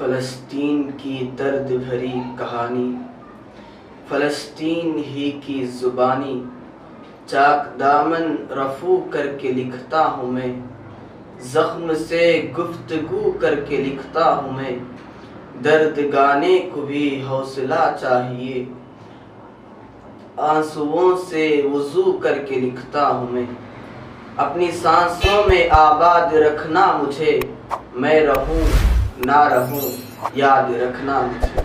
فلسطین کی درد بھری کہانی، فلسطین ہی کی زبانی، چاک دامن رفو کر کے لکھتا ہوں میں، زخم سے گفتگو کر کے لکھتا ہوں میں، درد گانے کو بھی حوصلہ چاہیے، آنسوؤں سے وضو کر کے لکھتا ہوں میں، اپنی سانسوں میں آباد رکھنا مجھے، میں رہوں نہ رہوں یاد رکھنا مجھے۔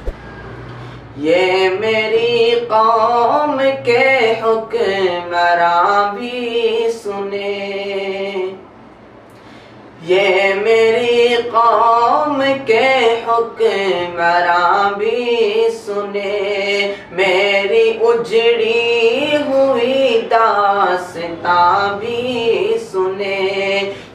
یہ میری قوم کے حکمراں بھی سنے، یہ میری قوم کے حکمراں بھی سنے، میری اجڑی ہوئی داستاں بھی سنے،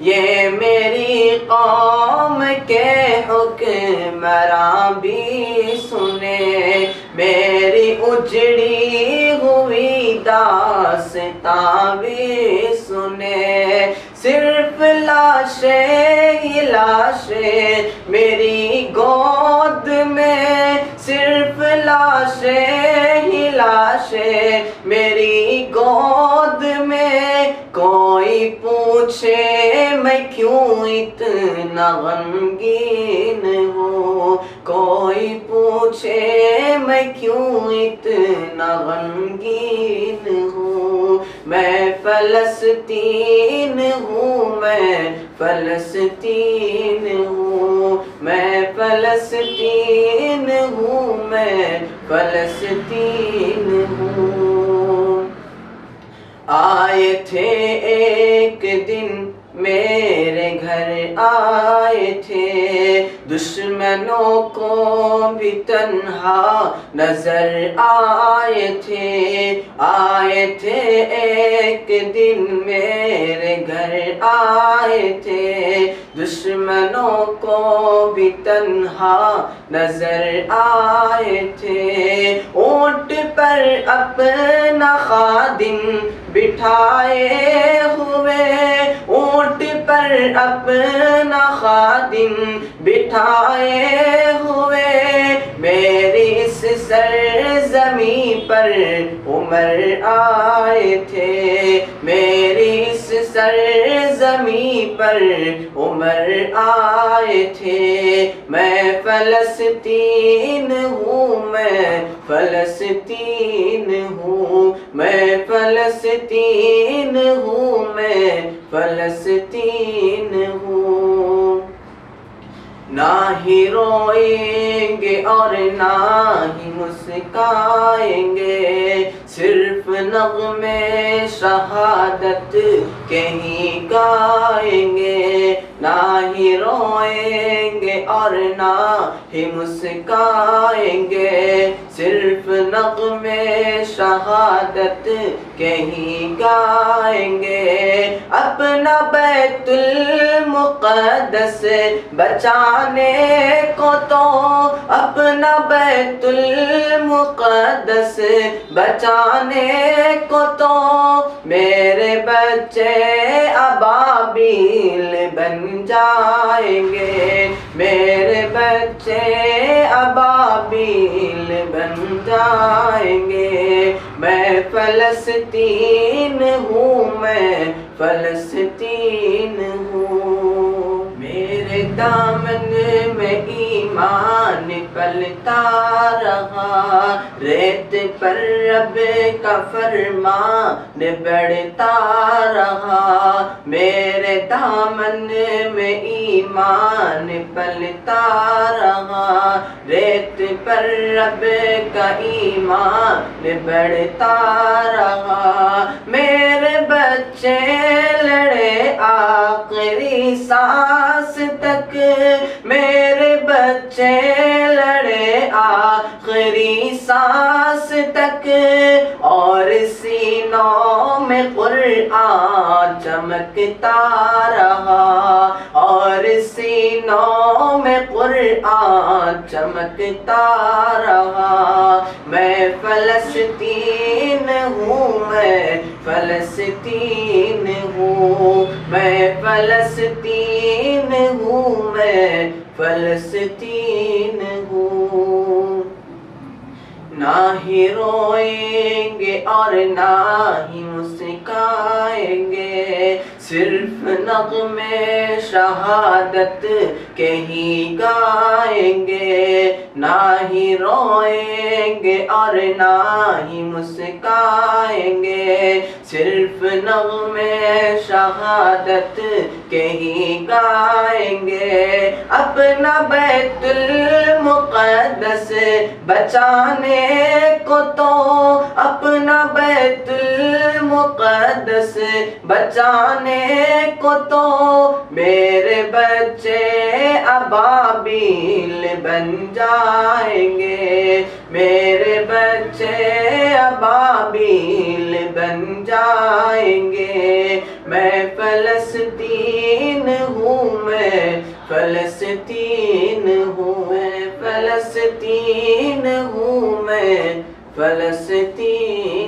یہ میری قوم کے حکمراں بھی سنے، میری اجڑی ہوئی داستاں بھی سنے، صرف لاشیں ہی لاشیں میری گود میں، صرف لاشیں ہی لاشیں میری گود میں، کوئی پوچھے میں کیوں اتنا غمگین ہوں، کوئی پوچھے میں کیوں اتنا غمگین ہوں، میں فلسطین ہوں، میں فلسطین ہوں، میں فلسطین ہوں، میں فلسطین ہوں۔ آئے تھے ایک دن میرے گھر آئے تھے، دشمنوں کو بھی تنہا نظر آئے تھے، آئے تھے ایک دن میرے گھر آئے تھے، دشمنوں کو بھی تنہا نظر آئے تھے، اونٹ پر اپنا خادم بٹھائے ہوئے، اونٹ پر اپنا خادم بٹھائے ہوئے، میری اس سرزمین پر عمر آئے تھے، میری اس سرزمین پر عمر آئے تھے، میں فلسطین ہوں، میں فلسطین ہوں، میں فلسطین ہوں، میں فلسطین ہوں۔ نہ ہی روئیں گے اور نہ ہی مسکرائیں گے، صرف نغمے شہادت کے ہی گائیں گے، نہ ہی روئیں گے اور نہ ہی مسکرائیں گے، صرف نغمے شہادت کے ہی گائیں گے، اپنا بیت المقدس بچانے کو تو، اپنا بیت المقدس بچانے کو تو، میرے بچے ابابیل بن جائیں گے، میرے بچے ابابیل بن جائیں گے، میں فلسطین ہوں، میں فلسطین ہوں، میرے دامن میں ایمان پلتا رہا، ریت پر رب کا فرمان بڑھتا رہا، میرے دامن میں ایمان پلتا رہا، ریت پر رب کا ایمان بڑھتا رہا، میرے بچے لڑے آخری سانس تک، میرے بچے لڑے آخری سانس تک، اور سینوں میں قرآن چمکتا رہا، اور سینوں میں قرآن چمکتا رہا، میں فلسطین ہوں، میں فلسطین ہوں، میں فلسطین ہوں، میں فلسطین ہوں. نہ ہی روئیں گے اور نہ ہی مسکائیں گے، صرف نغمے شہادت کے ہی گائیں گے. نہ ہی روئیں گے اور نہ ہی مسکائیں گے، صرف نغمے شہادت کے ہی گائیں گے. اپنا بیت المقدس بچانے کو تو، اپنا بیت المقدس بچانے کو تو میرے بچے ابابیل بن جائیں گے. میرے بچے ابابیل بن جائیں گے. میں فلسطین ہوں، میں فلسطین ہوں، میں فلسطین ہوں، میں فلسطین